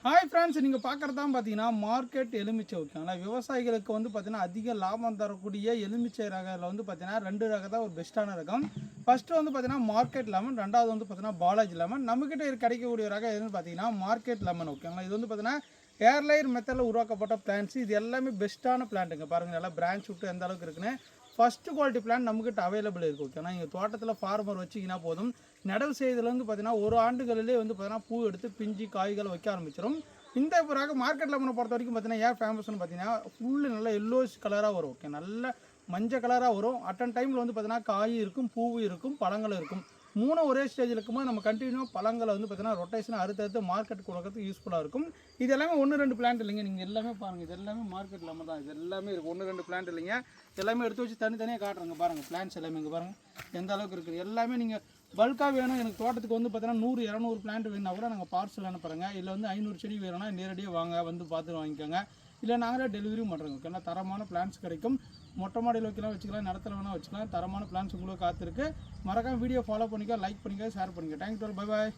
Hi friends, நீங்கள் பார்க்குறது தான் பார்த்தீங்கன்னா மார்க்கெட் எலுமிச்சை. ஓகேங்களா, விவசாயிகளுக்கு வந்து பார்த்தீங்கன்னா அதிக லாபம் தரக்கூடிய எலுமிச்சை ரகத்தில் வந்து பார்த்தீங்கன்னா 2 ரகம் தான் ஒரு பெஸ்ட்டான ரகம். ஃபஸ்ட்டு வந்து பார்த்தீங்கன்னா மார்க்கெட் லெமன், ரெண்டாவது வந்து பார்த்தீங்கன்னா பாலாஜி லெமன். நம்மக்கிட்ட கிடைக்கக்கூடிய ரகம் எதுன்னு பார்த்தீங்கன்னா மார்க்கெட் லெமன். ஓகேங்களா, இது வந்து பார்த்தீங்கன்னா ஏர்லைன் மெத்தடில் உருவாக்கப்பட்ட பிளான்ட்ஸ். இது எல்லாமே பெஸ்ட்டான பிளான்ட்டுங்க. பாருங்கள், நல்லா பிரான்ச் விட்டு எந்த அளவுக்கு இருக்குன்னு. ஃபஸ்ட்டு குவாலிட்டி பிளான் நம்மக்கிட்ட அவைலபிள் இருக்குது. ஓகேனா, இங்கே தோட்டத்தில் ஃபார்மர் வச்சிங்கன்னா போதும், நடவு செய்ததுலேருந்து பார்த்தீங்கன்னா ஒரு ஆண்டுகளிலே வந்து பார்த்தீங்கன்னா பூ எடுத்து பிஞ்சு காய்கள் வைக்க ஆரம்பிச்சிடும். இந்த பிறகு மார்க்கெட் லெமனை பொறுத்த வரைக்கும் பார்த்தீங்கன்னா ஏன் ஃபேமஸ்னு பார்த்தீங்கன்னா ஃபுல்லு நல்லா எல்லோஸ் கலராக வரும். ஓகே, நல்ல மஞ்சள் கலராக வரும். அட்டன் டைமில் வந்து பார்த்தீங்கன்னா காய் இருக்கும், பூவும் இருக்கும், பழங்களும் இருக்கும். மூணும் ஒரே ஸ்டேஜில் இருக்கும்போது நம்ம கண்டினியூ பழங்களை வந்து பார்த்தீங்கன்னா ரொட்டேஷன் அறுத்தடுத்து மார்க்கெட் கொடுக்கறதுக்கு யூஸ்ஃபுல்லாக இருக்கும். இது எல்லாமே 1-2 பிளான்ட் இல்லைங்க. நீங்கள் எல்லாமே பாருங்கள், இது எல்லாமே மார்க்கெட் லெமன் தான். இது எல்லாமே இருக்குது, 1-2 பிளான்ட் இல்லைங்க. எல்லாமே எடுத்து வச்சு தனித்தனியாக காட்டுறேங்க. பாருங்கள் பிளான்ட்ஸ் எல்லாமே இங்கே பாருங்கள் எந்த அளவுக்கு இருக்குது. எல்லாமே நீங்கள் பல்காக வேணும், எனக்கு தோட்டத்துக்கு வந்து பார்த்தீங்கன்னா 100-200 பிளான்ட் வேணுன்னா கூட நாங்கள் பார்சல் அனுப்புகிறேங்க. இல்லை வந்து 500 செடி வேணும்னா நேரடியாக வாங்க, வந்து பார்த்து வாங்கிக்கோங்க. இல்லை நாங்களே டெலிவரியும் பண்ணுறோங்க. ஓகேனா, தரமான பிளான்ஸ் கிடைக்கும். மொட்டை மாடியில் வைக்கலாம், வச்சுக்கலாம், நிலத்துல வேணால் வச்சுக்கலாம். தரமான பிளான்ஸ் உங்களுக்கு காத்திருக்கு. மறக்காம வீடியோ ஃபாலோ பண்ணிக்க, லைக் பண்ணிக்க, ஷேர் பண்ணிக்க. Thank you, bye bye.